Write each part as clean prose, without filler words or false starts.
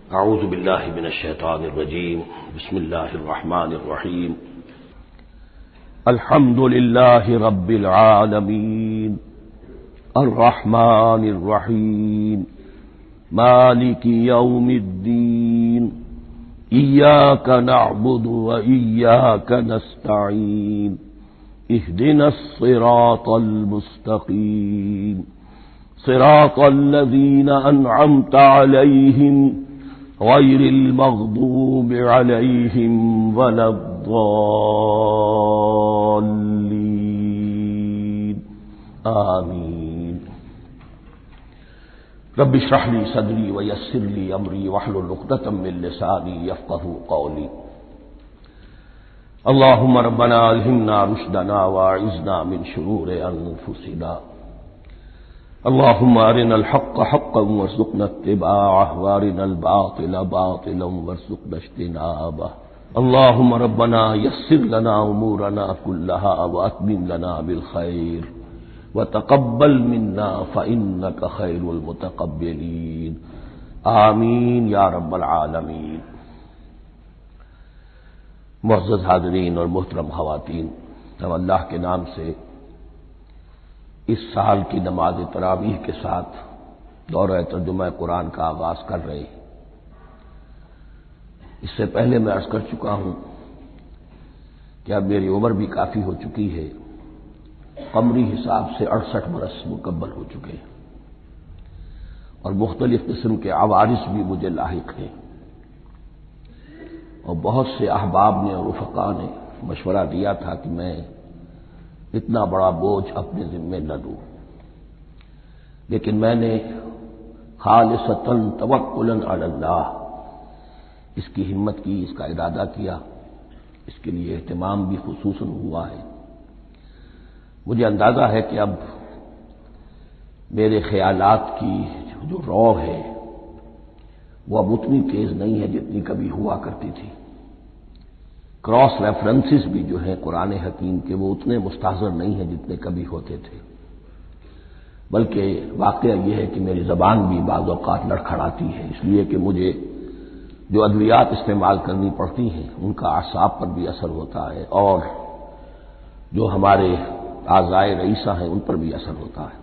اعوذ باللہ من الشیطان الرجیم بسم اللہ الرحمن الرحیم الحمد للہ رب العالمین الرحمن الرحیم مالک یوم الدین ایاک نعبد و ایاک نستعین اہدنا الصراط المستقیم صراط الذین انعمت علیہم غیر المغضوب علیہم ولا الضالین آمین۔ رب اشرح لی صدری ویسر لی امری واحلل عقدۃ من لسانی یفقہوا قولی۔ اللہم ربنا الہمنا رشدنا واعذنا من شرور انفسنا، اللهم أرنا الحق حقا وارزقنا اتباعه وارنا الباطل باطلا وارزقنا اجتنابه، اللهم ربنا يسر لنا أمورنا كلها وأتمم لنا بالخير وتقبل منا فإنك خير المتقبلين آمین یا رب العالمین۔ معزز حاضرین اور محترم خواتین، ہم اللہ کے نام سے اس سال کی نماز تراویح کے ساتھ دورہ ترجمہ قرآن کا آغاز کر رہے ہیں۔ اس سے پہلے میں عرض کر چکا ہوں کہ اب میری عمر بھی کافی ہو چکی ہے، قمری حساب سے 68 برس مکمل ہو چکے ہیں، اور مختلف قسم کے عوارض بھی مجھے لاحق ہیں، اور بہت سے احباب نے اور رفقاء نے مشورہ دیا تھا کہ میں اتنا بڑا بوجھ اپنے ذمے نہ لوں، لیکن میں نے خالصتاً توکلاً علی اللہ اس کی ہمت کی، اس کا ارادہ کیا، اس کے لیے اہتمام بھی خصوصاً ہوا ہے۔ مجھے اندازہ ہے کہ اب میرے خیالات کی جو رو ہے وہ اب اتنی تیز نہیں ہے جتنی کبھی ہوا کرتی تھی، کراس ریفرنسز بھی جو ہیں قرآن حکیم کے وہ اتنے مستحضر نہیں ہیں جتنے کبھی ہوتے تھے، بلکہ واقعہ یہ ہے کہ میری زبان بھی بعض اوقات لڑکھڑاتی ہے، اس لیے کہ مجھے جو ادویات استعمال کرنی پڑتی ہیں ان کا اعصاب پر بھی اثر ہوتا ہے، اور جو ہمارے اعضائے رئیسہ ہیں ان پر بھی اثر ہوتا ہے۔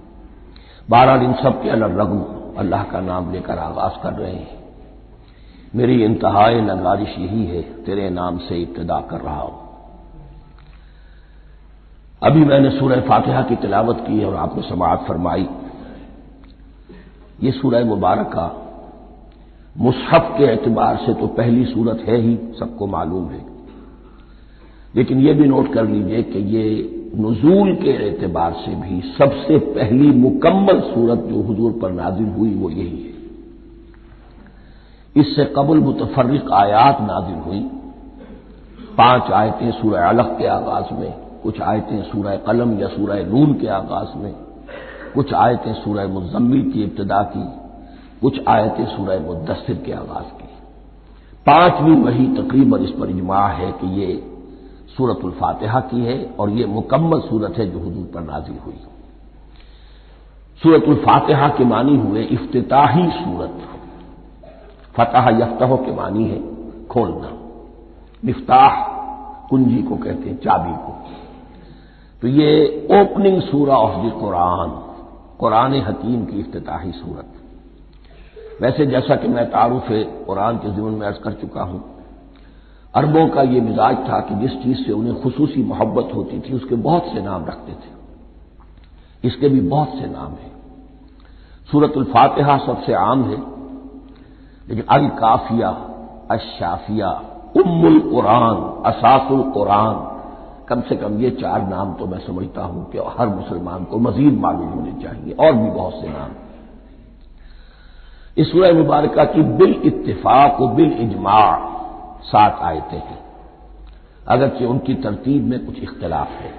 بہرحال ان سب کے الرغم اللہ کا نام لے کر آغاز کر رہے ہیں۔ میری انتہائی نگارش یہی ہے، تیرے نام سے ابتدا کر رہا ہوں۔ ابھی میں نے سورہ فاتحہ کی تلاوت کی اور آپ نے سماعت فرمائی۔ یہ سورہ مبارکہ مصحف کے اعتبار سے تو پہلی سورت ہے ہی، سب کو معلوم ہے، لیکن یہ بھی نوٹ کر لیجئے کہ یہ نزول کے اعتبار سے بھی سب سے پہلی مکمل سورت جو حضور پر نازل ہوئی وہ یہی ہے۔ اس سے قبل متفرق آیات نازل ہوئی، 5 آیتیں سورہ علق کے آغاز میں، کچھ آیتیں سورہ قلم یا سورہ نون کے آغاز میں، کچھ آیتیں سورہ مزمل کی ابتدا کی، کچھ آیتیں سورہ مدثر کے آغاز کی۔ 5ویں وحی تقریباً اس پر اجماع ہے کہ یہ سورۃ الفاتحہ کی ہے، اور یہ مکمل سورت ہے جو حضور پر نازل ہوئی۔ سورۃ الفاتحہ کے معنی ہوئے افتتاحی سورت، فتح یفتح کے معنی ہے کھولنا، مفتاح کنجی کو کہتے ہیں، چابی کو، تو یہ اوپننگ سورہ آف دی قرآن، قرآن حکیم کی افتتاحی سورت۔ ویسے جیسا کہ میں تعارف قرآن کے ضمن میں عرض کر چکا ہوں، عربوں کا یہ مزاج تھا کہ جس چیز سے انہیں خصوصی محبت ہوتی تھی اس کے بہت سے نام رکھتے تھے، اس کے بھی بہت سے نام ہیں۔ سورۃ الفاتحہ سب سے عام ہے، لیکن الکافیہ، الشافیہ، ام القرآن، اساس القرآن، کم سے کم یہ 4 نام تو میں سمجھتا ہوں کہ ہر مسلمان کو مزید معلوم ہونے چاہیے، اور بھی بہت سے نام۔ اس سورہ مبارکہ کی بالاتفاق و بالاجماع 7 آیتیں ہیں، اگرچہ ان کی ترتیب میں کچھ اختلاف ہے۔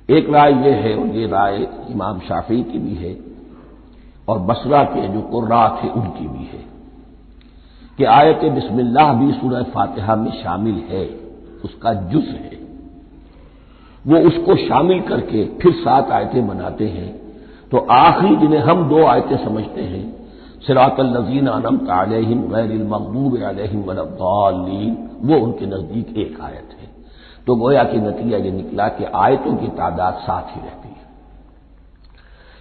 ایک رائے یہ ہے، اور یہ رائے امام شافعی کی بھی ہے اور بصرہ کے جو قراء تھے ان کی بھی ہے، کہ آیت بسم اللہ بھی سورہ فاتحہ میں شامل ہے، اس کا جز ہے، وہ اس کو شامل کر کے پھر 7 آیتیں بناتے ہیں، تو آخری جنہیں ہم 2 آیتیں سمجھتے ہیں صراط الذین انعمت علیہم غیر المغضوب علیہم ولا الضالین، وہ ان کے نزدیک ایک آیت ہے۔ تو گویا کہ نتیجہ یہ نکلا کہ آیتوں کی تعداد 7 ہی رہتی ہے۔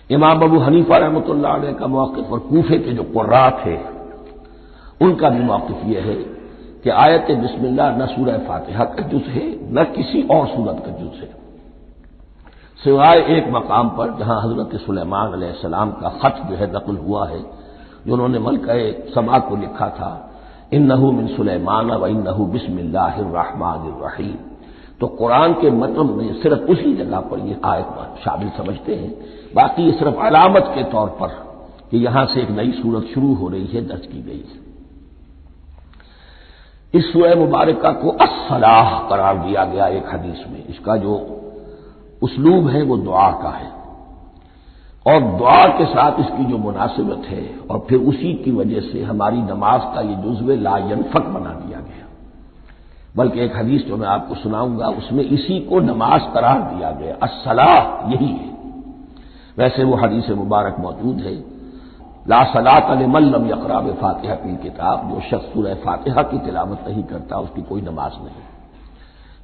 امام ابو حنیفہ رحمۃ اللہ علیہ کا موقف اور کوفے کے جو قراء تھے ان کا بھی موقف یہ ہے کہ آیت بسم اللہ نہ سورہ فاتحہ کا جز ہے نہ کسی اور سورت کا جز ہے، سوائے ایک مقام پر جہاں حضرت سلیمان علیہ السلام کا خط جو ہے نقل ہوا ہے، جو انہوں نے ملکہ سبا کو لکھا تھا، انہ من سلیمان و انہ بسم اللہ الرحمن الرحیم۔ تو قرآن کے متن میں صرف اسی جگہ پر یہ آیت شامل سمجھتے ہیں، باقی یہ صرف علامت کے طور پر کہ یہاں سے ایک نئی سورت شروع ہو رہی ہے درج کی گئی ہے۔ اس سورہ مبارکہ کو الصلاح قرار دیا گیا ایک حدیث میں، اس کا جو اسلوب ہے وہ دعا کا ہے، اور دعا کے ساتھ اس کی جو مناسبت ہے اور پھر اسی کی وجہ سے ہماری نماز کا یہ جزو لا ینفک بنا دیا گیا، بلکہ ایک حدیث جو میں آپ کو سناؤں گا اس میں اسی کو نماز قرار دیا گیا، الصلاح یہی ہے۔ ویسے وہ حدیث مبارک موجود ہے، لا صلاۃ لمن لم یقرأ بفاتحۃ الکتاب، جو شخص سورہ فاتحہ کی تلاوت نہیں کرتا اس کی کوئی نماز نہیں۔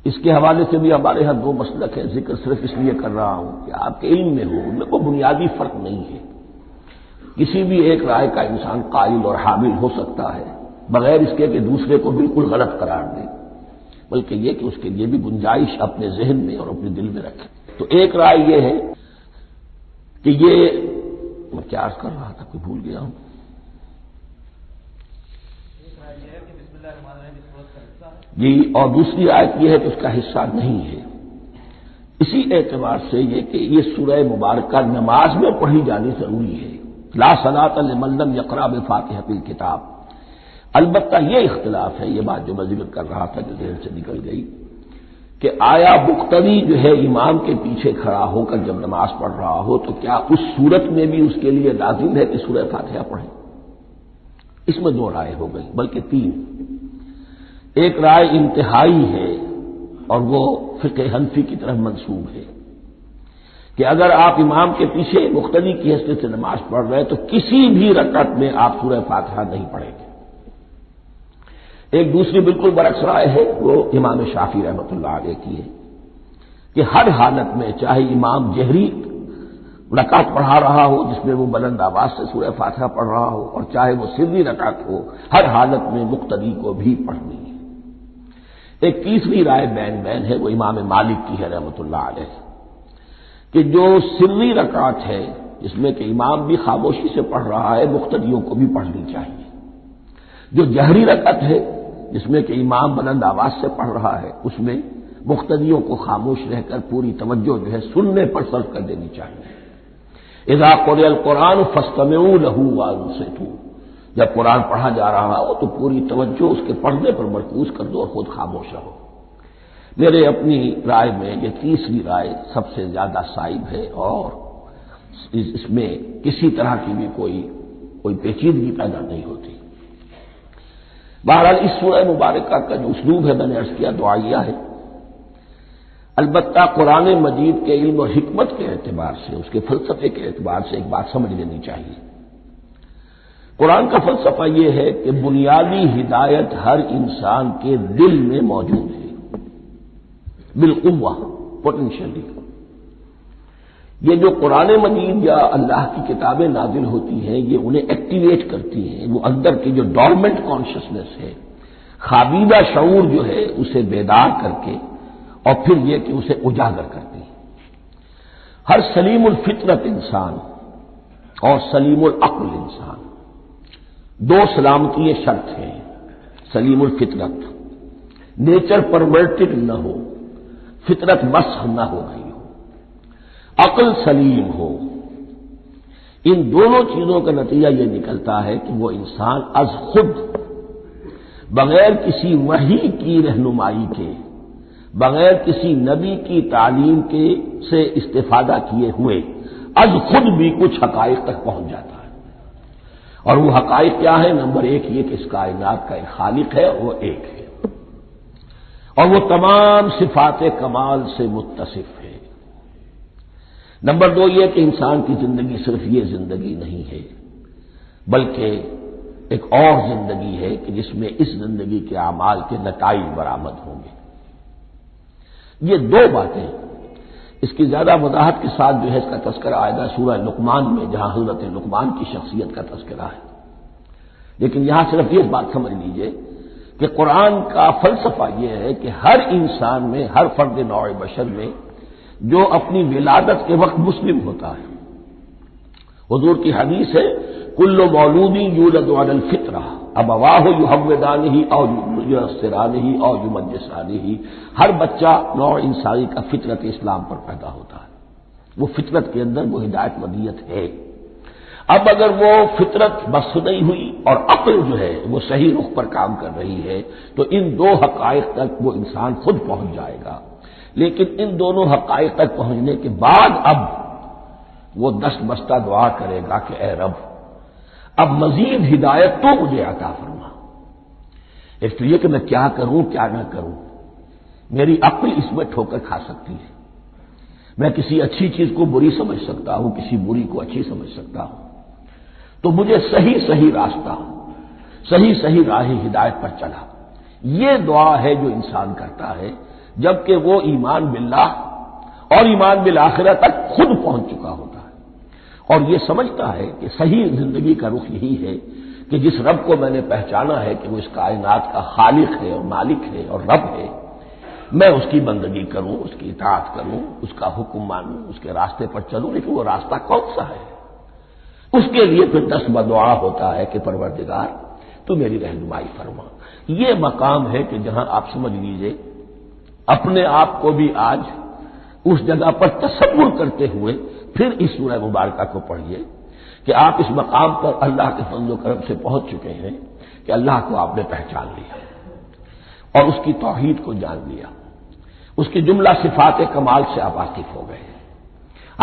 اس کے حوالے سے بھی ہمارے ہاں دو مسلک ہے، ذکر صرف اس لیے کر رہا ہوں کہ آپ کے علم میں ہو، ان میں کوئی بنیادی فرق نہیں ہے، کسی بھی ایک رائے کا انسان قائل اور حامل ہو سکتا ہے بغیر اس کے کہ دوسرے کو بالکل غلط قرار دے، بلکہ یہ کہ اس کے لیے بھی گنجائش اپنے ذہن میں اور اپنے دل میں رکھے۔ تو ایک رائے یہ ہے کہ یہ میں کیا عرض کر رہا تھا کوئی بھول گیا ہوں۔ جی، اور دوسری آیت یہ ہے کہ اس کا حصہ نہیں ہے، اسی اعتبار سے یہ کہ یہ سورہ مبارکہ نماز میں پڑھی جانی ضروری ہے، لا صلاۃ لمن لم یقرأ بفاتحۃ الکتاب۔ البتہ یہ اختلاف ہے، یہ بات جو میں ذکر کر رہا تھا جو ذہن سے نکل گئی، کہ آیا مقتدی جو ہے امام کے پیچھے کھڑا ہو کر جب نماز پڑھ رہا ہو تو کیا اس صورت میں بھی اس کے لیے لازم ہے کہ سورہ فاتحہ پڑھے؟ اس میں دو رائے ہو گئی، بلکہ تین۔ ایک رائے انتہائی ہے اور وہ فقہ حنفی کی طرف منسوب ہے کہ اگر آپ امام کے پیچھے مقتدی کی حیثیت سے نماز پڑھ رہے تو کسی بھی رکعت میں آپ سورہ فاتحہ نہیں پڑھیں گے۔ ایک دوسری بالکل برعکس رائے ہے، وہ امام شافعی رحمۃ اللہ علیہ کی ہے کہ ہر حالت میں چاہے امام جہری رکعت پڑھا رہا ہو جس میں وہ بلند آواز سے سورہ فاتحہ پڑھ رہا ہو اور چاہے وہ سری رکعت ہو، ہر حالت میں مقتدی کو بھی پڑھنی ہے۔ ایک تیسری رائے بین بین ہے، وہ امام مالک کی ہے رحمۃ اللہ علیہ، کہ جو سری رکعت ہے جس میں کہ امام بھی خاموشی سے پڑھ رہا ہے مقتدیوں کو بھی پڑھنی چاہیے، جو جہری رکعت ہے جس میں کہ امام بلند آواز سے پڑھ رہا ہے اس میں مقتدیوں کو خاموش رہ کر پوری توجہ جو ہے سننے پر صرف کر دینی چاہیے۔ اذا قرئ القرآن فاستمعوا له وانصتوا، جب قرآن پڑھا جا رہا ہو تو پوری توجہ اس کے پڑھنے پر مرکوز کر دو اور خود خاموش رہو۔ میرے اپنی رائے میں یہ تیسری رائے سب سے زیادہ صائب ہے اور اس میں کسی طرح کی بھی کوئی پیچیدگی پیدا نہیں ہوتی۔ بہرحال اس سورہ مبارکہ کا جو اسلوب ہے میں نے عرض کیا دعائیہ ہے، البتہ قرآن مجید کے علم اور حکمت کے اعتبار سے، اس کے فلسفے کے اعتبار سے ایک بات سمجھ لینی چاہیے۔ قرآن کا فلسفہ یہ ہے کہ بنیادی ہدایت ہر انسان کے دل میں موجود ہے، بالقوہ، پوٹینشلی۔ یہ جو قرآن مجید یا اللہ کی کتابیں نازل ہوتی ہیں یہ انہیں ایکٹیویٹ کرتی ہیں، وہ اندر کی جو ڈورمنٹ کانشسنس ہے، خوابیدہ شعور جو ہے اسے بیدار کر کے اور پھر یہ کہ اسے اجاگر کرتی ہیں۔ ہر سلیم الفطرت انسان اور سلیم العقل انسان، دو سلامتی شرط ہیں۔ سلیم الفطرت، نیچر پرورٹڈ نہ ہو، فطرت مسخ نہ ہو گئی ہو، عقل سلیم ہو، ان دونوں چیزوں کا نتیجہ یہ نکلتا ہے کہ وہ انسان از خود بغیر کسی وحی کی رہنمائی کے، بغیر کسی نبی کی تعلیم کے سے استفادہ کیے ہوئے از خود بھی کچھ حقائق تک پہنچ جاتا ہے۔ اور وہ حقائق کیا ہے؟ نمبر ایک یہ کہ اس کائنات کا ایک خالق ہے، وہ ایک ہے اور وہ تمام صفات کمال سے متصف ہے۔ نمبر دو یہ کہ انسان کی زندگی صرف یہ زندگی نہیں ہے، بلکہ ایک اور زندگی ہے کہ جس میں اس زندگی کے اعمال کے نتائج برآمد ہوں گے۔ یہ دو باتیں، اس کی زیادہ وضاحت کے ساتھ جو ہے اس کا تذکرہ آئے گا سورہ لقمان میں، جہاں حضرت لقمان کی شخصیت کا تذکرہ ہے۔ لیکن یہاں صرف یہ بات سمجھ لیجئے کہ قرآن کا فلسفہ یہ ہے کہ ہر انسان میں، ہر فرد نوع بشر میں جو اپنی ولادت کے وقت مسلم ہوتا ہے، حضور کی حدیث ہے کل مولود یولد علی الفطرہ ابواہ یحودانہ او ینصرانہ او یمجسانہ، ہر بچہ نوع انسانی کا فطرت اسلام پر پیدا ہوتا ہے، وہ فطرت کے اندر وہ ہدایت ودیت ہے۔ اب اگر وہ فطرت بس نہیں ہوئی اور عقل جو ہے وہ صحیح رخ پر کام کر رہی ہے تو ان دو حقائق تک وہ انسان خود پہنچ جائے گا۔ لیکن ان دونوں حقائق تک پہنچنے کے بعد اب وہ دست بستہ دعا کرے گا کہ اے رب اب مزید ہدایت تو مجھے عطا فرما۔ اس لیے کہ میں کیا کروں کیا نہ کروں، میری عقل اس میں ٹھوکر کھا سکتی ہے، میں کسی اچھی چیز کو بری سمجھ سکتا ہوں، کسی بری کو اچھی سمجھ سکتا ہوں، تو مجھے صحیح راستہ، صحیح راہ ہدایت پر چلا۔ یہ دعا ہے جو انسان کرتا ہے جبکہ وہ ایمان باللہ اور ایمان بالآخرہ تک خود پہنچ چکا ہوتا ہے اور یہ سمجھتا ہے کہ صحیح زندگی کا رخ یہی ہے کہ جس رب کو میں نے پہچانا ہے کہ وہ اس کائنات کا خالق ہے اور مالک ہے اور رب ہے، میں اس کی بندگی کروں، اس کی اطاعت کروں، اس کا حکم مانوں، اس کے راستے پر چلوں۔ لیکن وہ راستہ کون سا ہے؟ اس کے لیے پھر دست بدعا ہوتا ہے کہ پروردگار تو میری رہنمائی فرما۔ یہ مقام ہے کہ جہاں آپ سمجھ لیجئے اپنے آپ کو بھی آج اس جگہ پر تصور کرتے ہوئے پھر اس سورہ مبارکہ کو پڑھیے کہ آپ اس مقام پر اللہ کے فضل و کرم سے پہنچ چکے ہیں کہ اللہ کو آپ نے پہچان لیا اور اس کی توحید کو جان لیا، اس کی جملہ صفات کمال سے آپ واقف ہو گئے،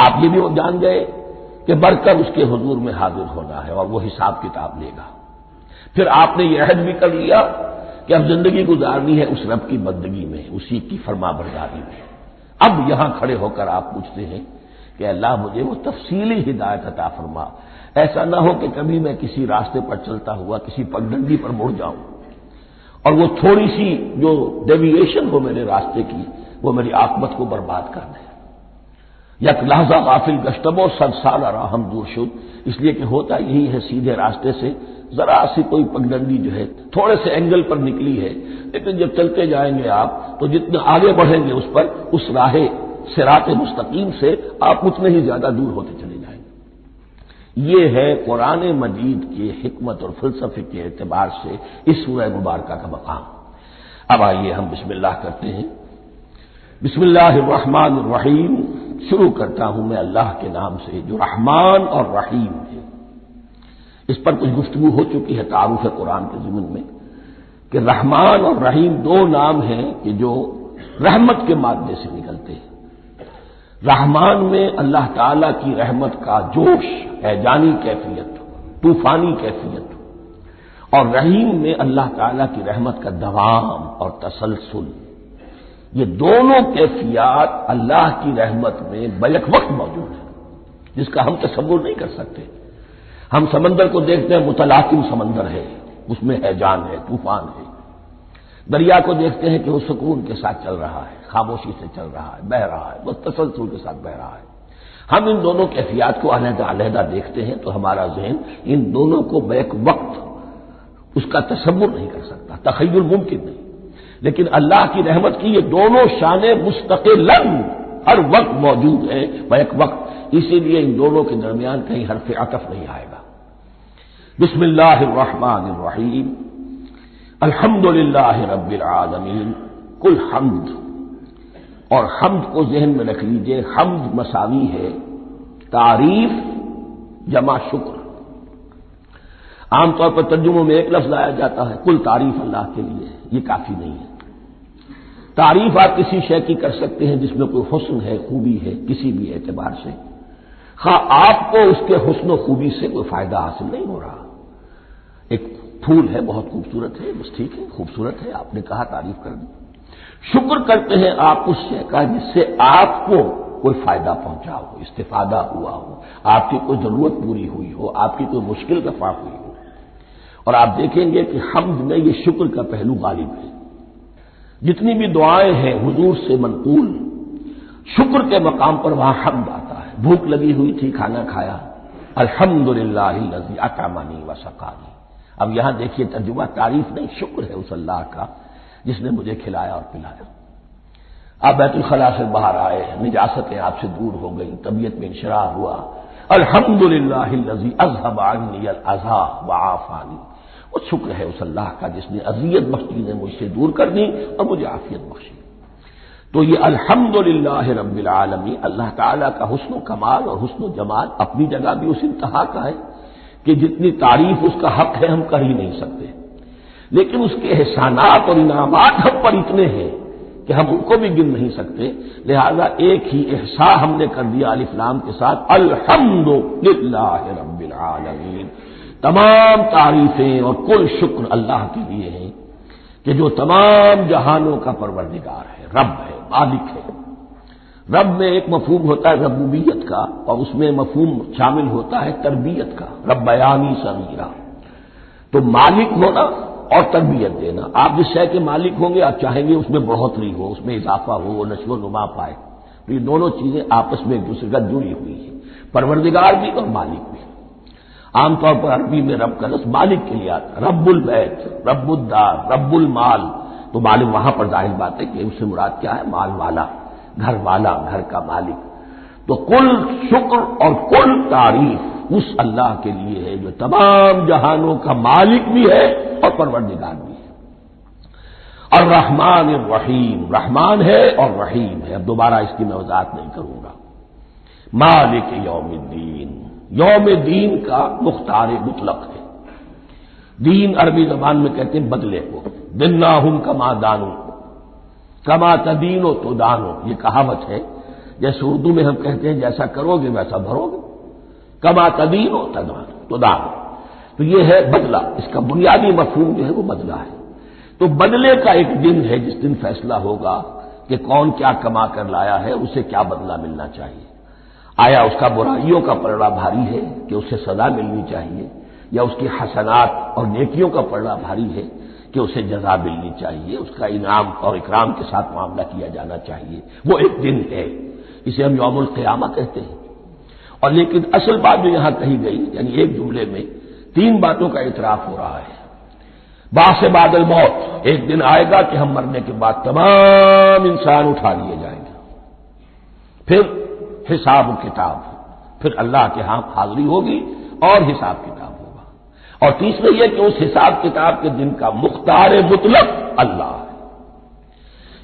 آپ یہ بھی جان گئے کہ بڑھ کر اس کے حضور میں حاضر ہونا ہے اور وہ حساب کتاب لے گا۔ پھر آپ نے یہ عہد بھی کر لیا کہ اب زندگی گزارنی ہے اس رب کی بندگی میں، اسی کی فرما برداری میں۔ اب یہاں کھڑے ہو کر آپ پوچھتے ہیں کہ اللہ مجھے وہ تفصیلی ہدایت عطا فرما، ایسا نہ ہو کہ کبھی میں کسی راستے پر چلتا ہوا کسی پگڈنڈی پر مڑ جاؤں اور وہ تھوڑی سی جو ڈیویشن ہو میرے راستے کی وہ میری عاقبت کو برباد کر دے۔ یک لحظہ غافل گشتم و صد سال راہم دور شد، اس لیے کہ ہوتا یہی ہے صیدھے راستے سے ذرا سی کوئی پگڈنڈی جو ہے تھوڑے سے اینگل پر نکلی ہے، لیکن جب چلتے جائیں گے آپ تو جتنے آگے بڑھیں گے اس پر، اس راہ صراط مستقیم سے آپ اتنے ہی زیادہ دور ہوتے چلے جائیں گے۔ یہ ہے قرآن مجید کی حکمت اور فلسفے کے اعتبار سے اس سورہ مبارکہ کا مقام۔ اب آئیے ہم بسم اللہ کرتے ہیں۔ بسم اللہ الرحمن الرحیم، شروع کرتا ہوں میں اللہ کے نام سے جو رحمان اور رحیم ہے۔ اس پر کچھ گفتگو ہو چکی ہے تعارف قرآن کے ضمن میں کہ رحمان اور رحیم دو نام ہیں کہ جو رحمت کے مادے سے نکلتے ہیں۔ رحمان میں اللہ تعالی کی رحمت کا جوش، ہیجانی کیفیت، طوفانی کیفیت، اور رحیم میں اللہ تعالی کی رحمت کا دوام اور تسلسل۔ یہ دونوں کیفیات اللہ کی رحمت میں بیک وقت موجود ہیں جس کا ہم تصور نہیں کر سکتے۔ ہم سمندر کو دیکھتے ہیں، متلاطم سمندر ہے، اس میں ہیجان ہے، طوفان ہے۔ دریا کو دیکھتے ہیں کہ وہ سکون کے ساتھ چل رہا ہے، خاموشی سے چل رہا ہے، بہہ رہا ہے، بس تسلسل کے ساتھ بہہ رہا ہے۔ ہم ان دونوں کیفیات کو علیحدہ علیحدہ دیکھتے ہیں تو ہمارا ذہن ان دونوں کو بیک وقت اس کا تصور نہیں کر سکتا، تخیل ممکن نہیں۔ لیکن اللہ کی رحمت کی یہ دونوں شانیں مستقلاً ہر وقت موجود ہیں بیک وقت، اسی لیے ان دونوں کے درمیان کہیں حرف عطف نہیں آئے گا۔ بسم اللہ الرحمن الرحیم، الحمد للہ رب العالمین، کل حمد، اور حمد کو ذہن میں رکھ لیجئے، حمد مساوی ہے تعریف جمع شکر۔ عام طور پر ترجموں میں ایک لفظ لایا جاتا ہے، کل تعریف اللہ کے لیے، یہ کافی نہیں ہے۔ تعریف آپ کسی شے کی کر سکتے ہیں جس میں کوئی حسن ہے، خوبی ہے، کسی بھی اعتبار سے، خواہ آپ کو اس کے حسن و خوبی سے کوئی فائدہ حاصل نہیں ہو رہا۔ ایک پھول ہے، بہت خوبصورت ہے، بس ٹھیک ہے، خوبصورت ہے، آپ نے کہا تعریف کر دی۔ شکر کرتے ہیں آپ اس شے کا جس سے آپ کو کوئی فائدہ پہنچا ہو، استفادہ ہوا ہو، آپ کی کوئی ضرورت پوری ہوئی ہو، آپ کی کوئی مشکل رفع ہوئی ہو۔ اور آپ دیکھیں گے کہ حمد میں یہ شکر کا پہلو غالب ہے۔ جتنی بھی دعائیں ہیں حضور سے منقول، شکر کے مقام پر وہاں حمد آتا ہے۔ بھوک لگی ہوئی تھی، کھانا کھایا، الحمدللہ الذی اطعمنی وسقانی۔ اب یہاں دیکھیے ترجمہ تعریف نہیں، شکر ہے اس اللہ کا جس نے مجھے کھلایا اور پلایا۔ آپ بیت الخلاء سے باہر آئے، نجاستیں آپ سے دور ہو گئی، طبیعت میں انشراح ہوا، الحمدللہ الذی اذھب عنی الاذی وعافانی۔ وہ شکر ہے اس اللہ کا جس نے اذیت بخشی نے مجھ سے دور کر دی اور مجھے عافیت بخشی۔ تو یہ الحمدللہ رب العالمین اللہ تعالیٰ کا حسن و کمال اور حسن و جمال اپنی جگہ بھی اس انتہا کا ہے کہ جتنی تعریف اس کا حق ہے ہم کر ہی نہیں سکتے، لیکن اس کے احسانات اور انعامات ہم پر اتنے ہیں کہ ہم ان کو بھی گن نہیں سکتے۔ لہذا ایک ہی احساء ہم نے کر دیا الف لام کے ساتھ، الحمدللہ رب العالمین۔ تمام تعریفیں اور کل شکر اللہ کے لیے ہیں کہ جو تمام جہانوں کا پروردگار ہے، رب ہے، مالک ہے۔ رب میں ایک مفہوم ہوتا ہے ربوبیت کا، اور اس میں مفہوم شامل ہوتا ہے تربیت کا، ربیانی صغیرہ۔ تو مالک ہونا اور تربیت دینا، آپ جس شے کے مالک ہوں گے آپ چاہیں گے اس میں بڑھوتری ہو، اس میں اضافہ ہو، وہ نشو و نما پائے۔ تو یہ دونوں چیزیں آپس میں ایک دوسرے کا جڑی ہوئی ہیں، پروردگار بھی اور مالک بھی۔ عام طور پر عربی میں رب کا لفظ مالک کے لیے آتا ہے، رب البیت، رب الدار، رب المال۔ تو مالک وہاں پر ظاہر بات ہے کہ اس سے مراد کیا ہے، مال والا، گھر والا، گھر کا مالک۔ تو کل شکر اور کل تعریف اس اللہ کے لیے ہے جو تمام جہانوں کا مالک بھی ہے اور پروردگار بھی ہے۔ الرحمن الرحیم، رحمان ہے اور رحیم ہے۔ اب دوبارہ اس کی میں وضاحت نہیں کروں گا۔ مالک یوم الدین، یوم دین کا مختار مطلق ہے۔ دین عربی زبان میں کہتے ہیں بدلے کو، دناہم کما دانو، کما تدینو تو دانو، یہ کہاوت ہے۔ جیسے اردو میں ہم کہتے ہیں جیسا کرو گے ویسا بھرو گے، کما تدینو تو دانو، تو یہ ہے بدلہ۔ اس کا بنیادی مفہوم جو ہے وہ بدلہ ہے۔ تو بدلے کا ایک دن ہے جس دن فیصلہ ہوگا کہ کون کیا کما کر لایا ہے، اسے کیا بدلہ ملنا چاہیے۔ آیا اس کا برائیوں کا پلڑا بھاری ہے کہ اسے سزا ملنی چاہیے، یا اس کی حسنات اور نیکیوں کا پلڑا بھاری ہے کہ اسے جزا ملنی چاہیے، اس کا انعام اور اکرام کے ساتھ معاملہ کیا جانا چاہیے۔ وہ ایک دن ہے، اسے ہم یوم القیامہ کہتے ہیں۔ اور لیکن اصل بات جو یہاں کہی گئی، یعنی ایک جملے میں تین باتوں کا اعتراف ہو رہا ہے۔ بعث بعد الموت، ایک دن آئے گا کہ ہم مرنے کے بعد تمام انسان اٹھا لیے جائیں گے، پھر حساب و کتاب، پھر اللہ کے ہاں حاضری ہوگی اور حساب کتاب ہوگا۔ اور تیسرے یہ کہ اس حساب کتاب کے دن کا مختار مطلق اللہ ہے،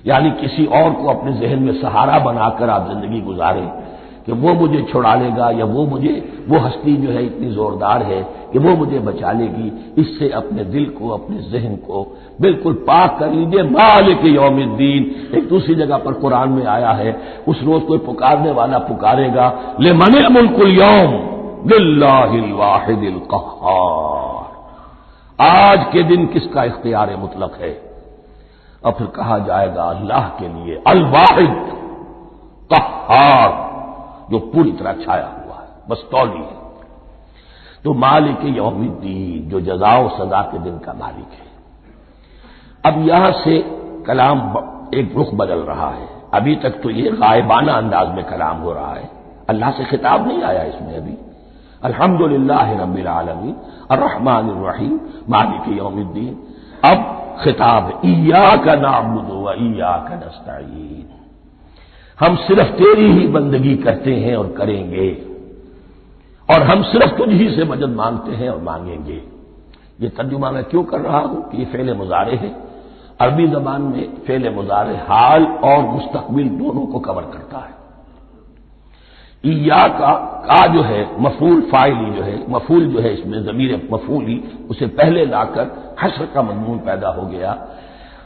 یعنی کسی اور کو اپنے ذہن میں سہارا بنا کر آپ زندگی گزاریں کہ وہ مجھے چھڑا لے گا، یا وہ ہستی جو ہے اتنی زوردار ہے کہ وہ مجھے بچا لے گی، اس سے اپنے دل کو، اپنے ذہن کو بالکل پاک کر لیجیے۔ مالک یوم الدین، ایک دوسری جگہ پر قرآن میں آیا ہے، اس روز کوئی پکارنے والا پکارے گا، لمن الملک اليوم للہ الواحد القہار، آج کے دن کس کا اختیار مطلق ہے؟ اور پھر کہا جائے گا اللہ کے لیے، الواحد قہار، جو پوری طرح چھایا ہوا ہے، بس تولی ہے۔ تو مالک یوم الدین، جو جزا و سزا کے دن کا مالک ہے۔ اب یہاں سے کلام ایک رخ بدل رہا ہے۔ ابھی تک تو یہ غائبانہ انداز میں کلام ہو رہا ہے، اللہ سے خطاب نہیں آیا اس میں ابھی۔ الحمدللہ رب العالمین الرحمن الرحیم مالک یوم الدین۔ اب خطاب ہے، ایاک نعبد و ایاک نستعین، ہم صرف تیری ہی بندگی کرتے ہیں اور کریں گے، اور ہم صرف تجھ ہی سے مدد مانگتے ہیں اور مانگیں گے۔ یہ ترجمہ میں کیوں کر رہا ہوں کہ یہ فعل مضارع ہے۔ عربی زبان میں فعل مضارع حال اور مستقبل دونوں کو کور کرتا ہے۔ ایاک کا جو ہے مفعول فاعلی جو ہے، مفعول جو ہے اس میں ضمیر مفعولی، اسے پہلے لا کر حشر کا مضمون پیدا ہو گیا۔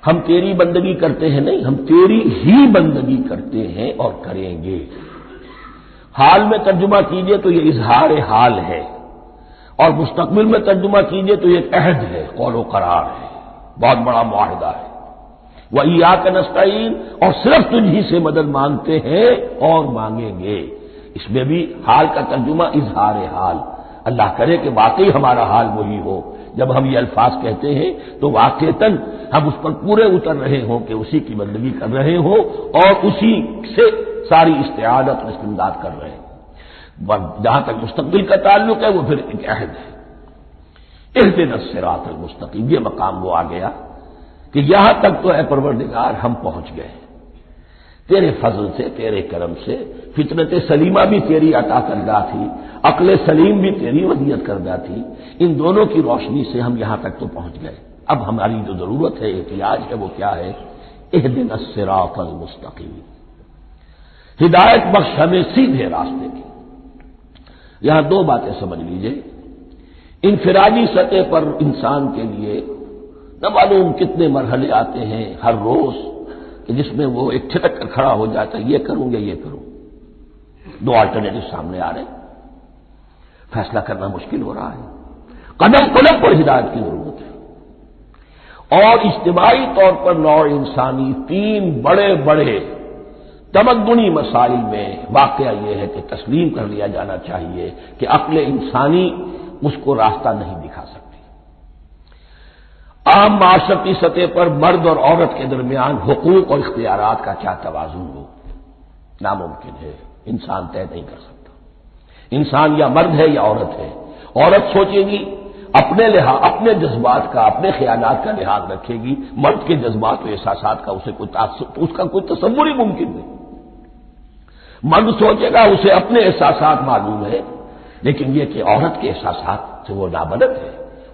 ہم تیری بندگی کرتے ہیں نہیں، ہم تیری ہی بندگی کرتے ہیں اور کریں گے۔ حال میں ترجمہ کیجئے تو یہ اظہار حال ہے، اور مستقبل میں ترجمہ کیجئے تو یہ عہد ہے، قول و قرار ہے، بہت بڑا معاہدہ ہے۔ وَإِيَّاكَ نَسْتَعِينُ، اور صرف تجھی سے مدد مانگتے ہیں اور مانگیں گے۔ اس میں بھی حال کا ترجمہ اظہار حال، اللہ کرے کہ واقعی ہمارا حال وہی ہو، جب ہم یہ الفاظ کہتے ہیں تو واقعتاً ہم اس پر پورے اتر رہے ہوں کہ اسی کی بندگی کر رہے ہوں اور اسی سے ساری استعانت اور استمداد کر رہے ہیں۔ جہاں تک مستقبل کا تعلق ہے وہ پھر ایک عہد ہے، اہدنا الصراط المستقیم، یہ مقام وہ آ گیا کہ یہاں تک تو اے پروردگار ہم پہنچ گئے، تیرے فضل سے، تیرے کرم سے، فطرت سلیمہ بھی تیری عطا کردہ تھی، عقل سلیم بھی تیری ودیعت کردہ تھی، ان دونوں کی روشنی سے ہم یہاں تک تو پہنچ گئے۔ اب ہماری جو ضرورت ہے، احتیاج ہے، وہ کیا ہے؟ اہدنا الصراط المستقیم، ہدایت بخش ہمیں سیدھے راستے کی۔ یہاں دو باتیں سمجھ لیجئے، انفرادی سطح پر انسان کے لیے نہ معلوم کتنے مرحلے آتے ہیں ہر روز کہ جس میں وہ ایک چھٹک کر کھڑا ہو جاتا ہے، یہ کروں یا یہ کروں، دو آلٹرنیٹو سامنے آ رہے ہیں، فیصلہ کرنا مشکل ہو رہا ہے، قدم قدم پر ہدایت کی ضرورت ہے۔ اور اجتماعی طور پر نوع انسانی تین بڑے بڑے تمدنی مسائل میں واقعہ یہ ہے کہ تسلیم کر لیا جانا چاہیے کہ عقل انسانی اس کو راستہ نہیں دکھا سکتی۔ عام معاشرتی سطح پر مرد اور عورت کے درمیان حقوق اور اختیارات کا کیا توازن ہو، ناممکن ہے، انسان طے نہیں کر سکتا۔ انسان یا مرد ہے یا عورت ہے، عورت سوچے گی اپنے لحاظ، اپنے جذبات کا، اپنے خیالات کا لحاظ رکھے گی، مرد کے جذبات و احساسات کا اس کا کوئی تصور ہی ممکن نہیں۔ مرد سوچے گا اسے اپنے احساسات معلوم ہے، لیکن یہ کہ عورت کے احساسات سے وہ نابلد ہے،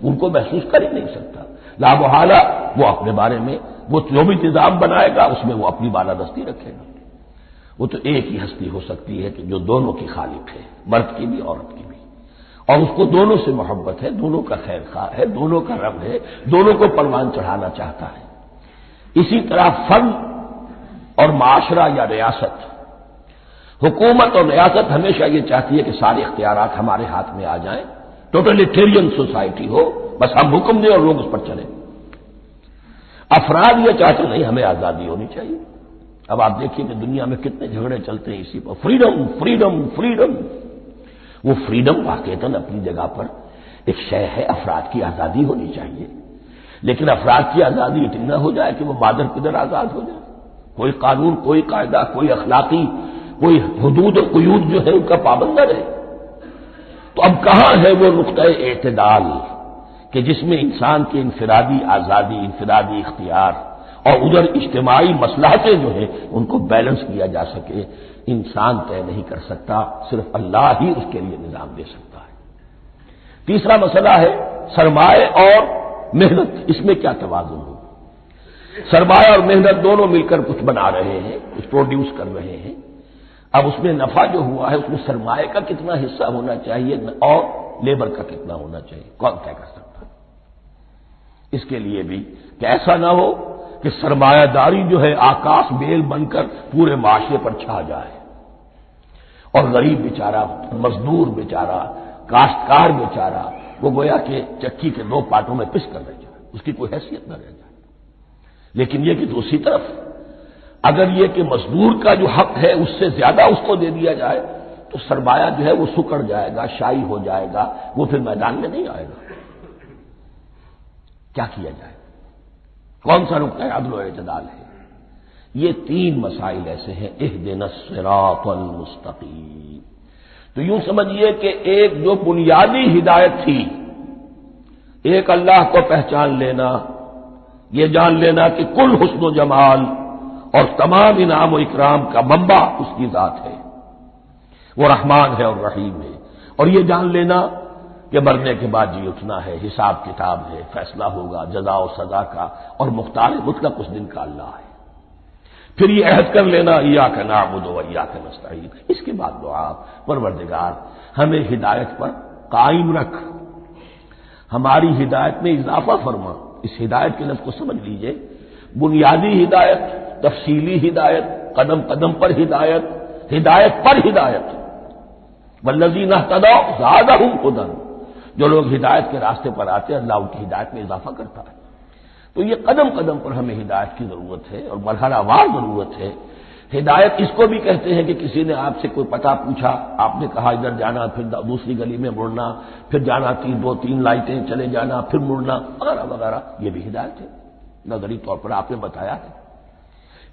ان کو محسوس کر ہی نہیں سکتا، لا محالہ وہ اپنے بارے میں وہ جو بھی نظام بنائے گا اس میں وہ اپنی بالادستی رکھے گا۔ وہ تو ایک ہی ہستی ہو سکتی ہے کہ جو دونوں کی خالق ہے، مرد کی بھی عورت کی بھی، اور اس کو دونوں سے محبت ہے، دونوں کا خیر خواہ ہے، دونوں کا رب ہے، دونوں کو پروان چڑھانا چاہتا ہے۔ اسی طرح فرد اور معاشرہ یا ریاست، حکومت اور ریاست ہمیشہ یہ چاہتی ہے کہ سارے اختیارات ہمارے ہاتھ میں آ جائیں، ٹوٹلیٹیرین سوسائٹی ہو، بس ہم حکم دیں اور لوگ اس پر چلیں۔ افراد یہ چاہتے نہیں، ہمیں آزادی ہونی چاہیے۔ اب آپ دیکھیے کہ دنیا میں کتنے جھگڑے چلتے ہیں اسی پر، فریڈم فریڈم فریڈم۔ وہ فریڈم واقعتاً اپنی جگہ پر ایک شے ہے، افراد کی آزادی ہونی چاہیے، لیکن افراد کی آزادی اتنی نہ ہو جائے کہ وہ مادر پدر آزاد ہو جائے، کوئی قانون، کوئی قاعدہ، کوئی اخلاقی، کوئی حدود اور قیود جو ہے ان کا پابند نہ رہے۔ تو اب کہاں ہے وہ نقطۂ اعتدال کہ جس میں انسان کی انفرادی آزادی، انفرادی اختیار اور ادھر اجتماعی مصلحتیں جو ہیں ان کو بیلنس کیا جا سکے؟ انسان طے نہیں کر سکتا، صرف اللہ ہی اس کے لیے نظام دے سکتا ہے۔ تیسرا مسئلہ ہے سرمایہ اور محنت، اس میں کیا توازن ہو؟ سرمایہ اور محنت دونوں مل کر کچھ بنا رہے ہیں، کچھ پروڈیوس کر رہے ہیں۔ اب اس میں نفع جو ہوا ہے اس میں سرمایہ کا کتنا حصہ ہونا چاہیے اور لیبر کا کتنا ہونا چاہیے، کون طے کر سکتا ہے؟ اس کے لیے بھی کہ ایسا نہ ہو کہ سرمایہ داری جو ہے آکاش بیل بن کر پورے معاشرے پر چھا جائے اور غریب بیچارہ، مزدور بیچارہ، کاشتکار بیچارہ وہ گویا کہ چکی کے دو پارٹوں میں پس کر رہ جائے، اس کی کوئی حیثیت نہ رہ جائے۔ لیکن یہ کہ دوسری طرف اگر یہ کہ مزدور کا جو حق ہے اس سے زیادہ اس کو دے دیا جائے تو سرمایہ جو ہے وہ سکڑ جائے گا، شائی ہو جائے گا، وہ پھر میدان میں نہیں آئے گا۔ کیا کیا جائے؟ کون سا نقطہ عدل و اعتدال ہے؟ یہ تین مسائل ایسے ہیں، اہدنا الصراط المستقیم۔ تو یوں سمجھیے کہ ایک جو بنیادی ہدایت تھی، ایک اللہ کو پہچان لینا، یہ جان لینا کہ کل حسن و جمال اور تمام انعام و اکرام کا منبع اس کی ذات ہے، وہ رحمان ہے اور رحیم ہے، اور یہ جان لینا کہ مرنے کے بعد جی اٹھنا ہے، حساب کتاب ہے، فیصلہ ہوگا جزا و سزا کا، اور مختار مطلق اس دن کا اللہ ہے۔ پھر یہ عہد کر لینا ایاک نعبد و ایاک نستعین۔ اس کے بعد دعا، پروردگار ہمیں ہدایت پر قائم رکھ، ہماری ہدایت میں اضافہ فرما۔ اس ہدایت کے لفظ کو سمجھ لیجئے، بنیادی ہدایت، تفصیلی ہدایت، قدم قدم پر ہدایت، ہدایت پر ہدایت۔ والذین اہتدوا زادہم ہدی، جو لوگ ہدایت کے راستے پر آتے ہیں اللہ ان کی ہدایت میں اضافہ کرتا ہے۔ تو یہ قدم قدم پر ہمیں ہدایت کی ضرورت ہے اور مرحلہ وار ضرورت ہے۔ ہدایت اس کو بھی کہتے ہیں کہ کسی نے آپ سے کوئی پتہ پوچھا، آپ نے کہا ادھر جانا، پھر دوسری گلی میں مڑنا، پھر جانا دو تین لائٹیں چلے جانا، پھر مڑنا وغیرہ وغیرہ، یہ بھی ہدایت ہے، نظری طور پر آپ نے بتایا ہے۔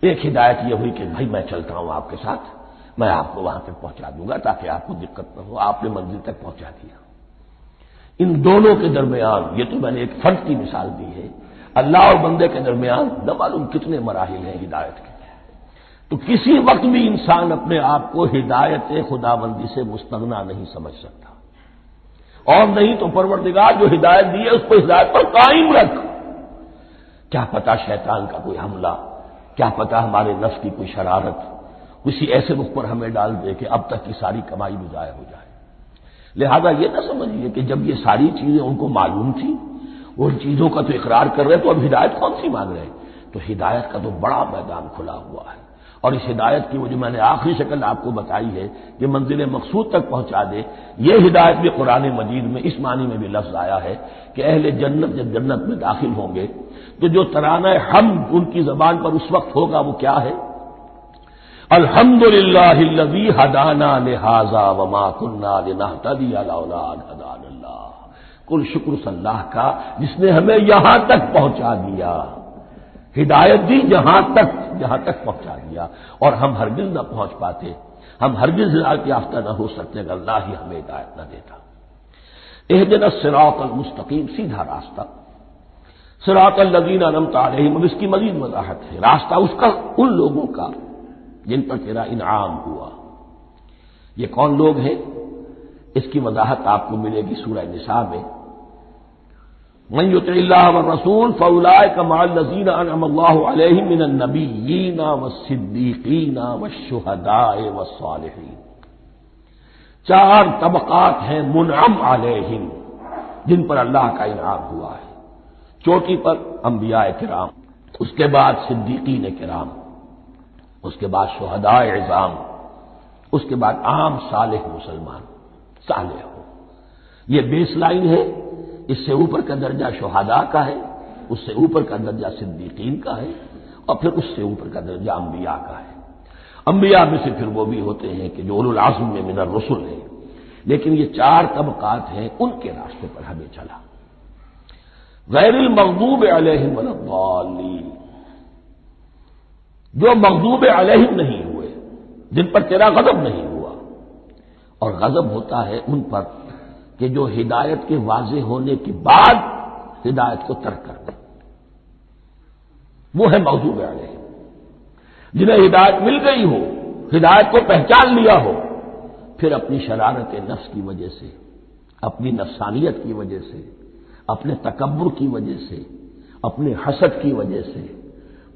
ایک ہدایت یہ ہوئی کہ بھائی میں چلتا ہوں آپ کے ساتھ، میں آپ کو وہاں تک پہنچا دوں گا تاکہ آپ کو دقت نہ ہو، آپ نے منزل تک پہنچا دیا۔ ان دونوں کے درمیان، یہ تو میں نے ایک فرد کی مثال دی ہے، اللہ اور بندے کے درمیان نہ معلوم کتنے مراحل ہیں ہدایت کے۔ تو کسی وقت بھی انسان اپنے آپ کو ہدایت خداوندی سے مستغنا نہیں سمجھ سکتا، اور نہیں تو پروردگار جو ہدایت دی ہے اس کو ہدایت پر قائم رکھ۔ کیا پتہ شیطان کا کوئی حملہ، کیا پتہ ہمارے نفس کی کوئی شرارت کسی ایسے رخ پر ہمیں ڈال دے کہ اب تک کی ساری کمائی بھی ضائع ہو جائے۔ لہذا یہ نہ سمجھیے کہ جب یہ ساری چیزیں ان کو معلوم تھی، وہ ان چیزوں کا تو اقرار کر رہے تو اب ہدایت کون سی مانگ رہے ہیں؟ تو ہدایت کا تو بڑا میدان کھلا ہوا ہے، اور اس ہدایت کی وہ جو میں نے آخری شکل آپ کو بتائی ہے کہ منزل مقصود تک پہنچا دے، یہ ہدایت بھی قرآن مجید میں اس معنی میں بھی لفظ آیا ہے کہ اہل جنت جب جنت میں داخل ہوں گے تو جو ترانہ حمد ان کی زبان پر اس وقت ہوگا وہ کیا ہے؟ الحمدللہ الذی ہدانا لہذا وما کنا لنہتدی لولا ان ہدانا اللہ۔ کل شکر اس اللہ کا جس نے ہمیں یہاں تک پہنچا دیا، ہدایت دی جہاں تک پہنچا دیا، اور ہم ہرگز نہ پہنچ پاتے، ہم ہرگز ہدایت یافتہ نہ ہو سکتے اگر اللہ ہی ہمیں ہدایت نہ دیتا۔ اہدنا الصراط المستقیم، سیدھا راستہ، صراط الذین انعمت علیہم، اب اس کی مزید وضاحت ہے، راستہ اس کا ان لوگوں کا جن پر تیرا انعام ہوا۔ یہ کون لوگ ہیں؟ اس کی وضاحت آپ کو ملے گی سورہ نساء میں، من یطع اللہ والرسول فاولئک مع الذین انعم اللہ علیہم من النبیین والصدیقین والشہداء والصالحین۔ چار طبقات ہیں منعم علیہم جن پر اللہ کا انعام ہوا ہے۔ چوٹی پر انبیاء کرام، اس کے بعد صدیقین کرام، اس کے بعد شہداء عظام، اس کے بعد عام صالح مسلمان، صالح ہو۔ یہ بیس لائن ہے، اس سے اوپر کا درجہ شہداء کا ہے، اس سے اوپر کا درجہ صدیقین کا ہے، اور پھر اس سے اوپر کا درجہ انبیاء کا ہے۔ انبیاء میں سے پھر وہ بھی ہوتے ہیں کہ جو اولو العزم میں من الرسل ہیں، لیکن یہ چار طبقات ہیں، ان کے راستے پر ہمیں چلا۔ غیر المغضوب علیہم ولا الضالین، جو مغضوب علیہم نہیں ہوئے، جن پر تیرا غضب نہیں ہوا، اور غضب ہوتا ہے ان پر کہ جو ہدایت کے واضح ہونے کے بعد ہدایت کو ترک کر دیں، وہ ہے مغضوب علیہم۔ جنہیں ہدایت مل گئی ہو، ہدایت کو پہچان لیا ہو، پھر اپنی شرارت نفس کی وجہ سے، اپنی نفسانیت کی وجہ سے، اپنے تکبر کی وجہ سے، اپنے حسد کی وجہ سے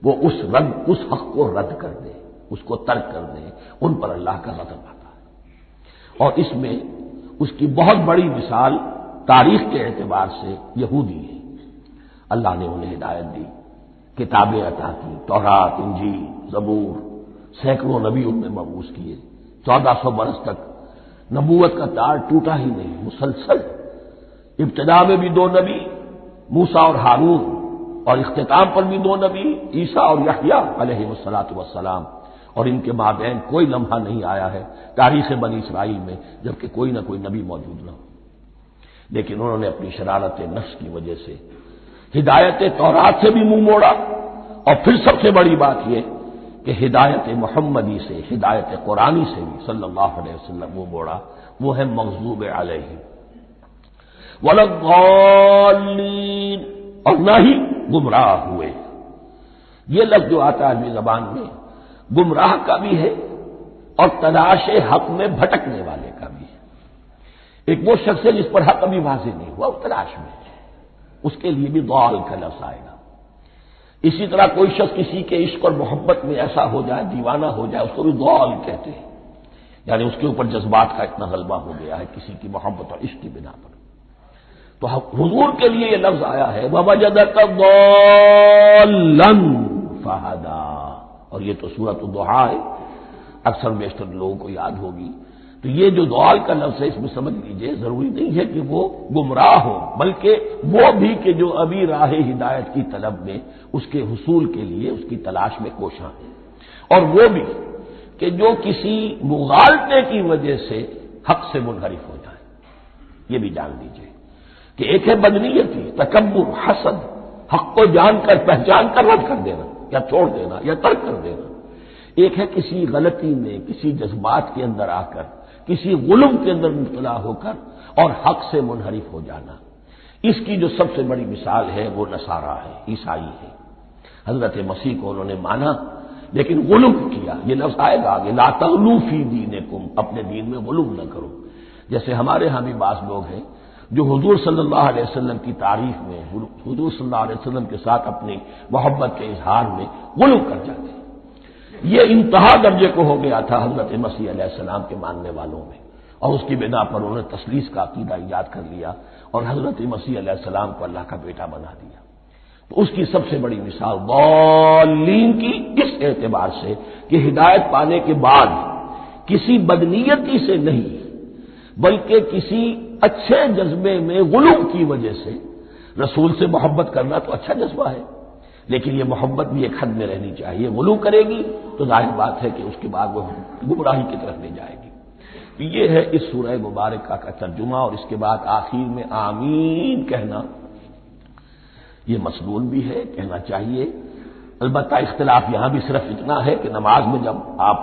وہ اس حق کو رد کر دے، اس کو ترک کر دے، ان پر اللہ کا غضب آتا ہے۔ اور اس میں اس کی بہت بڑی مثال تاریخ کے اعتبار سے یہودی ہے۔ اللہ نے انہیں ہدایت دی، کتابیں عطا کی، تورات، انجیل، زبور، سینکڑوں نبی ان میں مبعوث کیے، 1400 برس تک نبوت کا تار ٹوٹا ہی نہیں، مسلسل۔ ابتدا میں بھی 2 نبی، موسیٰ اور ہارون، اور اختتام پر بھی 2 نبی، عیسیٰ اور یحییٰ علیہ الصلاۃ والسلام، اور ان کے مابین کوئی لمحہ نہیں آیا ہے تاریخ بنی اسرائیل میں جبکہ کوئی نہ کوئی نبی موجود نہ ہو۔ لیکن انہوں نے اپنی شرارت نفس کی وجہ سے ہدایت تورات سے بھی منہ موڑا، اور پھر سب سے بڑی بات یہ کہ ہدایت محمدی سے، ہدایت قرآنی سے بھی صلی اللہ علیہ وسلم منہ موڑا، وہ ہے مغضوب علیہم ولا الضالین، اور نہ ہی گمراہ ہوئے۔ یہ لفظ جو آتا ہے عربی زبان میں گمراہ کا بھی ہے اور تلاش حق میں بھٹکنے والے کا بھی ہے۔ ایک وہ شخص ہے جس پر حق ابھی واضح نہیں ہوا، وہ تلاش میں ہے، اس کے لیے بھی ضال کا لفظ آئے گا۔ اسی طرح کوئی شخص کسی کے عشق اور محبت میں ایسا ہو جائے، دیوانہ ہو جائے، اس کو بھی ضال کہتے ہیں، یعنی اس کے اوپر جذبات کا اتنا غلبہ ہو گیا ہے کسی کی محبت اور عشق کی بنا پر۔ تو حضور کے لیے یہ لفظ آیا ہے وَوَجَدَكَ ضَالًّا فَهَدَىٰ، اور یہ تو سورۃ الضحیٰ ہے، اکثر بیشتر لوگوں کو یاد ہوگی۔ تو یہ جو دوال کا لفظ ہے اس میں سمجھ لیجئے ضروری نہیں ہے کہ وہ گمراہ ہو، بلکہ وہ بھی کہ جو ابھی راہ ہدایت کی طلب میں اس کے حصول کے لیے اس کی تلاش میں کوشاں ہیں، اور وہ بھی کہ جو کسی مغالطے کی وجہ سے حق سے منحرف ہو جائے۔ یہ بھی جان لیجئے کہ ایک ہے بدنیتی، تکبر، حسد، حق کو جان کر پہچان کر رد کر دینا یا چھوڑ دینا یا ترک کر دینا، ایک ہے کسی غلطی میں کسی جذبات کے اندر آ کر کسی غلم کے اندر مبتلا ہو کر اور حق سے منحرف ہو جانا۔ اس کی جو سب سے بڑی مثال ہے وہ نصارہ ہے، عیسائی ہے۔ حضرت مسیح کو انہوں نے مانا لیکن غلم کیا، یہ لفظ آئے گا آگے، لا تغلو فی دینکم، اپنے دین میں غلم نہ کرو۔ جیسے ہمارے ہاں بھی بعض لوگ ہیں جو حضور صلی اللہ علیہ وسلم کی تعریف میں، حضور صلی اللہ علیہ وسلم کے ساتھ اپنی محبت کے اظہار میں غلو کر جاتے ہیں۔ یہ انتہا درجے کو ہو گیا تھا حضرت مسیح علیہ السلام کے ماننے والوں میں، اور اس کی بنا پر انہوں نے تثلیث کا عقیدہ ایجاد کر لیا اور حضرت مسیح علیہ السلام کو اللہ کا بیٹا بنا دیا۔ تو اس کی سب سے بڑی مثال ضالین کی اس اعتبار سے کہ ہدایت پانے کے بعد کسی بدنیتی سے نہیں بلکہ کسی اچھے جذبے میں غلو کی وجہ سے، رسول سے محبت کرنا تو اچھا جذبہ ہے لیکن یہ محبت بھی ایک حد میں رہنی چاہیے، غلو کرے گی تو ظاہر بات ہے کہ اس کے بعد وہ گمراہی کی طرف لے جائے گی۔ یہ ہے اس سورہ مبارکہ کا ترجمہ، اور اس کے بعد آخر میں آمین کہنا یہ مسنون بھی ہے، کہنا چاہیے۔ البتہ اختلاف یہاں بھی صرف اتنا ہے کہ نماز میں جب آپ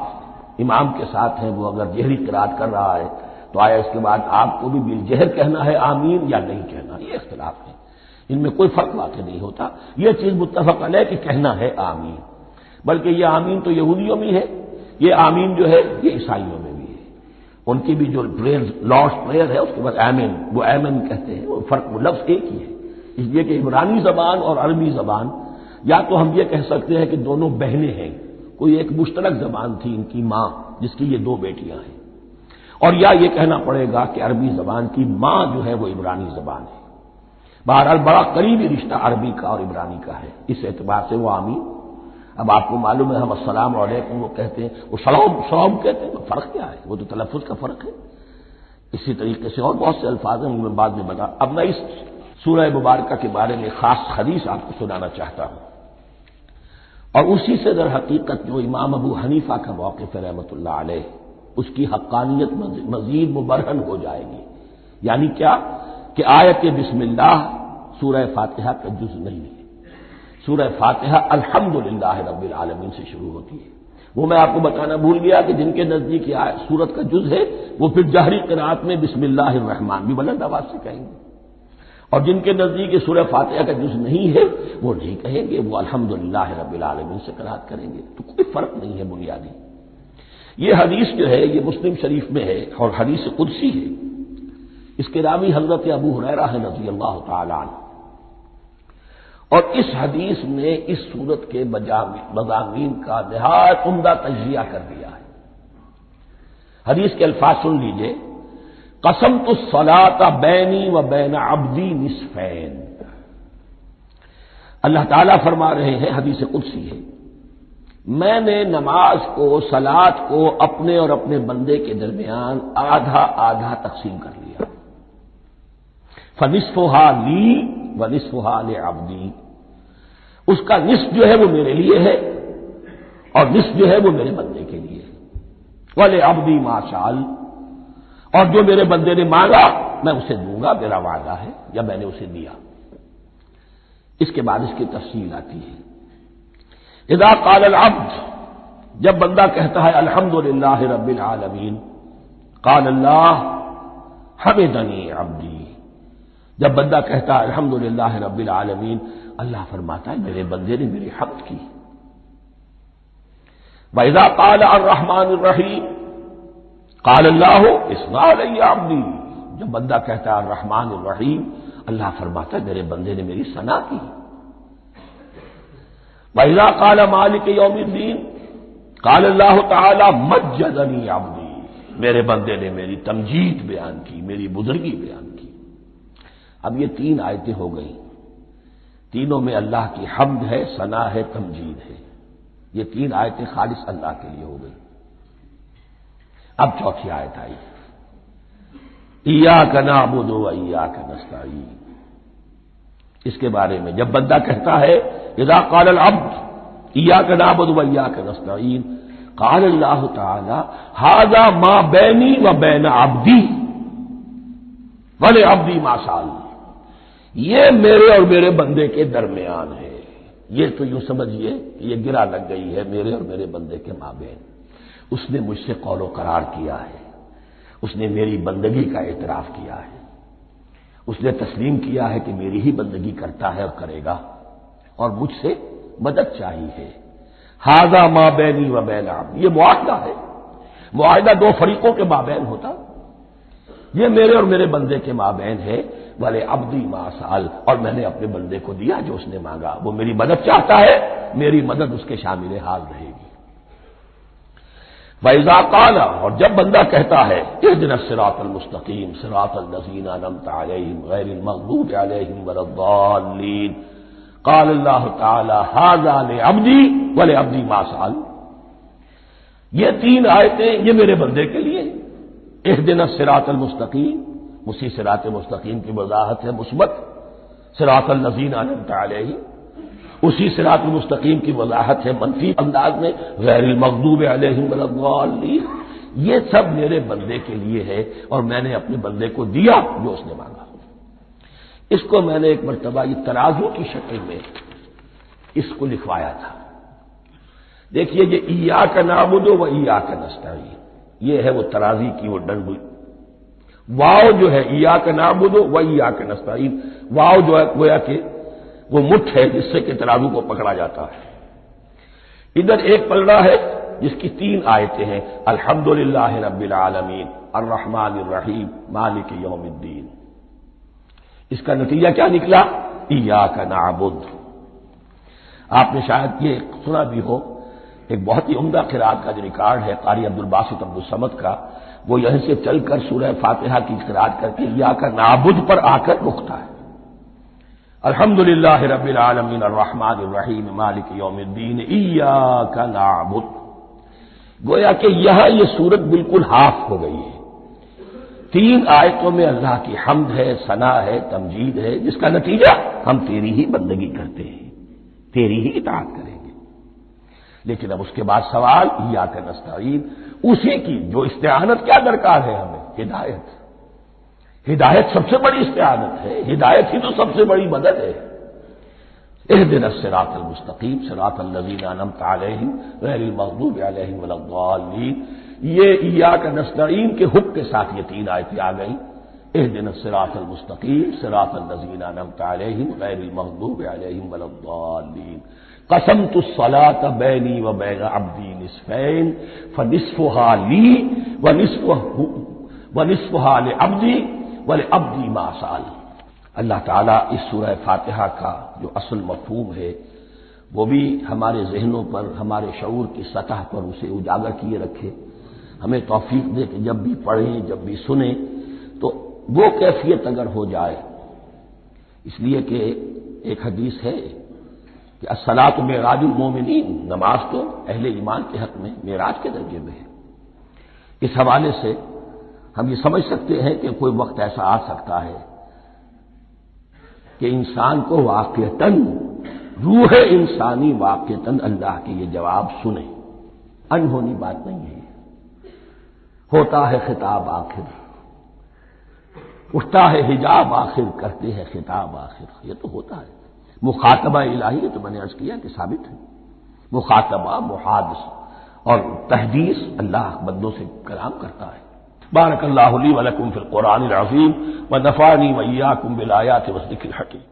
امام کے ساتھ ہیں، وہ اگر جہری قرات کر رہا ہے تو آیا اس کے بعد آپ کو بھی بالجہر کہنا ہے آمین یا نہیں کہنا، یہ اختلاف ہے، ان میں کوئی فرق واقع نہیں ہوتا۔ یہ چیز متفق علیہ کہ کہنا ہے آمین، بلکہ یہ آمین تو یہودیوں میں ہے، یہ آمین جو ہے یہ عیسائیوں میں بھی ہے، ان کی بھی جو پریئر لارڈس پریئر ہے اس کے بعد آمین، وہ آمین کہتے ہیں، وہ فرق وہ لفظ ایک ہی ہے۔ اس لیے کہ عبرانی زبان اور عربی زبان، یا تو ہم یہ کہہ سکتے ہیں کہ دونوں بہنیں ہیں، کوئی ایک مشترک زبان تھی ان کی ماں جس کی یہ دو بیٹیاں ہیں، اور یا یہ کہنا پڑے گا کہ عربی زبان کی ماں جو ہے وہ عبرانی زبان ہے۔ بہرحال بڑا قریبی رشتہ عربی کا اور عبرانی کا ہے، اس اعتبار سے وہ آمین۔ اب آپ کو معلوم ہے ہم السلام علیکم وہ کہتے ہیں، وہ سلام کہتے ہیں، فرق کیا ہے؟ وہ تو تلفظ کا فرق ہے۔ اسی طریقے سے اور بہت سے الفاظ ہیں، میں بعد میں بتا۔ اب میں اس سورہ مبارکہ کے بارے میں خاص حدیث آپ کو سنانا چاہتا ہوں، اور اسی سے در حقیقت جو امام ابو حنیفہ کا موقف ہے رحمۃ اللہ علیہ، اس کی حقانیت مزید مبرہن ہو جائے گی۔ یعنی کیا کہ آیت بسم اللہ سورہ فاتحہ کا جز نہیں ہے، سورہ فاتحہ الحمدللہ رب العالمین سے شروع ہوتی ہے۔ وہ میں آپ کو بتانا بھول گیا کہ جن کے نزدیک یہ سورت کا جز ہے وہ پھر جہری قرات میں بسم اللہ الرحمن بھی بلند آواز سے کہیں گے، اور جن کے نزدیک یہ سورہ فاتحہ کا جز نہیں ہے وہ نہیں کہیں گے، وہ الحمدللہ رب العالمین سے قرات کریں گے۔ تو کوئی فرق نہیں ہے بنیادی۔ یہ حدیث جو ہے یہ مسلم شریف میں ہے اور حدیث قدسی ہے، اس کے راوی حضرت ابو ہریرہ ہے رضی اللہ تعالی عنہ، اور اس حدیث میں اس سورت کے مضامین کا نہایت عمدہ تجزیہ کر دیا ہے۔ حدیث کے الفاظ سن لیجئے، قسمت الصلاۃ بینی و بین عبدی نصفین، اللہ تعالیٰ فرما رہے ہیں، حدیث قدسی ہے، میں نے نماز کو، صلاۃ کو اپنے اور اپنے بندے کے درمیان آدھا آدھا تقسیم کر لیا، فنصفھا لی ونصفھا لعبدی، اس کا نصف جو ہے وہ میرے لیے ہے اور نصف جو ہے وہ میرے بندے کے لیے ہے، ولعبدی ما سأل، اور جو میرے بندے نے مانگا میں اسے دوں گا، میرا وعدہ ہے یا میں نے اسے دیا۔ اس کے بعد اس کی تفصیل آتی ہے، اذا قال العبد، جب بندہ کہتا ہے الحمدللہ رب العالمین، قال اللہ حمدنی عبدی، جب بندہ کہتا ہے الحمدللہ رب العالمین، اللہ فرماتا ہے میرے بندے نے میری حمد کی۔ وَإِذَا قَالَ الرَّحْمَٰنُ الرَّحِيمُ قَالَ اللَّهُ اثْنَىٰ عَلَيَّ عَبْدِي، جب بندہ کہتا ہے الرحمن الرحیم، اللہ فرماتا ہے میرے بندے نے میری ثنا کی۔ وَإِذَا قَالَ مَالِكِ يَوْمِ الدِّينِ قَالَ اللَّهُ تَعَالَىٰ مَجَّدَنِي عَبْدِي، میرے بندے نے میری تمجید بیان کی، میری بزرگی بیان کی۔ اب یہ تین آیتیں ہو گئیں، تینوں میں اللہ کی حمد ہے، ثنا ہے، تمجید ہے، یہ تین آیتیں خالص اللہ کے لیے ہو گئی۔ اب چوتھی آیت آئی، ایاک نعبد و ایاک نستعین، اس کے بارے میں جب بندہ کہتا ہے اذا قال العبد ایاک نعبد و ایاک نستعین قال اللہ تعالی ھذا ما بینی و بین عبدی ولعبدی ما سأل، یہ میرے اور میرے بندے کے درمیان ہے۔ یہ تو یوں سمجھیے کہ یہ گرا لگ گئی ہے میرے اور میرے بندے کے مابین۔ اس نے مجھ سے قول و قرار کیا ہے، اس نے میری بندگی کا اعتراف کیا ہے، اس نے تسلیم کیا ہے کہ میری ہی بندگی کرتا ہے اور کرے گا، اور مجھ سے مدد چاہیے۔ ھذا ما بینی و بین عبدی، یہ معاہدہ ہے، معاہدہ دو فریقوں کے مابین ہوتا، یہ میرے اور میرے بندے کے مابین ہے۔ والے عبدی ما سأل، اور میں نے اپنے بندے کو دیا جو اس نے مانگا، وہ میری مدد چاہتا ہے، میری مدد اس کے شامل حال رہے گی۔ وَإِذَا قَالَ، اور جب بندہ کہتا ہے اهْدِنَا الصِّرَاطَ الْمُسْتَقِيمَ صِرَاطَ الَّذِينَ أَنْعَمْتَ عَلَيْهِمْ غَيْرِ الْمَغْضُوبِ عَلَيْهِمْ وَلَا الضَّالِّينَ قال اللہ تعالی ھذا لعبدی ولعبدی ما سأل، یہ تین آیتیں یہ میرے بندے کے لیے، اهْدِنَا الصِّرَاطَ الْمُسْتَقِيمَ، اسی صراط مستقیم کی وضاحت ہے مثبت، صراط الذین انعمت علیہم، اسی صراط المستقیم کی وضاحت ہے منفی انداز میں، غیر المغضوب علیہم ولا الضالین، یہ سب میرے بندے کے لیے ہے اور میں نے اپنے بندے کو دیا جو اس نے مانگا۔ اس کو میں نے ایک مرتبہ یہ ترازو کی شکل میں اس کو لکھوایا تھا۔ دیکھیے یہ ایاک نعبد و ایاک نستعین، یہ ہے وہ ترازی کی وہ ڈنڈ، واو جو ہے ایاک نعبد و ایاک نستعین، واو جو ہے گویا کہ وہ مٹھ ہے جس سے کہ ترازو کو پکڑا جاتا ہے۔ ادھر ایک پلڑا ہے جس کی تین آیتیں ہیں، الحمدللہ رب العالمین الرحمن الرحیم مالک یوم الدین۔ اس کا نتیجہ کیا نکلا؟ ایاک نعبد۔ آپ نے شاید یہ سنا بھی ہو، ایک بہت ہی عمدہ قرات کا جو ریکارڈ ہے قاری عبدالباسط عبدالصمد کا، وہ یہیں سے چل کر سورہ فاتحہ کی قرات کر کے ایاک نعبد پر آ کر رکتا ہے، الحمدللہ رب العالمین الرحمن الرحیم مالک یوم الدین ایاک نعبد۔ گویا کہ یہاں یہ صورت بالکل ہاف ہو گئی ہے، تین آیتوں میں اللہ کی حمد ہے، ثنا ہے، تمجید ہے، جس کا نتیجہ ہم تیری ہی بندگی کرتے ہیں، تیری ہی اطاعت کریں گے۔ لیکن اب اس کے بعد سوال ایاک نستعین، اسی کی جو استعانت کیا درکار ہے ہمیں؟ ہدایت۔ ہدایت سب سے بڑی استعانت ہے، ہدایت ہی تو سب سے بڑی مدد ہے۔ اهدنا الصراط المستقیم صراط الذین انعمت علیہم غیر المغضوب علیہم ولا الضالین، یہ ایاک نستعین کے حکم کے ساتھ یہ تین آیتیں آ گئیں، اهدنا الصراط المستقیم صراط الذین انعمت علیہم غیر المغضوب علیہم ولا الضالین، قسمت الصلاۃ بینی و بین عبدی نصفین فنصفها لی ونصفها لعبدی ولعبدی ما سأل۔ اللہ تعالیٰ اس سورہ فاتحہ کا جو اصل مفہوم ہے وہ بھی ہمارے ذہنوں پر، ہمارے شعور کی سطح پر اسے اجاگر کیے رکھے، ہمیں توفیق دے کہ جب بھی پڑھیں، جب بھی سنیں تو وہ کیفیت اگر ہو جائے، اس لیے کہ ایک حدیث ہے کہ الصلاۃ معراج المومنین، نماز تو اہل ایمان کے حق میں معراج کے درجے میں ہے۔ اس حوالے سے ہم یہ سمجھ سکتے ہیں کہ کوئی وقت ایسا آ سکتا ہے کہ انسان کو واقعتاً، روح انسانی واقعتاً اللہ کے یہ جواب سنے، انہونی بات نہیں ہے۔ ہوتا ہے خطاب آخر، اٹھتا ہے حجاب آخر، کرتے ہیں خطاب آخر، یہ تو ہوتا ہے۔ مخاطبہ الہی ہے تو میں نے عرض کیا کہ ثابت ہے، مخاطبہ، محادث اور تحدیث اللہ بندوں سے کلام کرتا ہے۔ بارک اللہ لی و لکم فی القرآن العظیم ونفعنی وإیاکم بالآیات والذکر الحکیم۔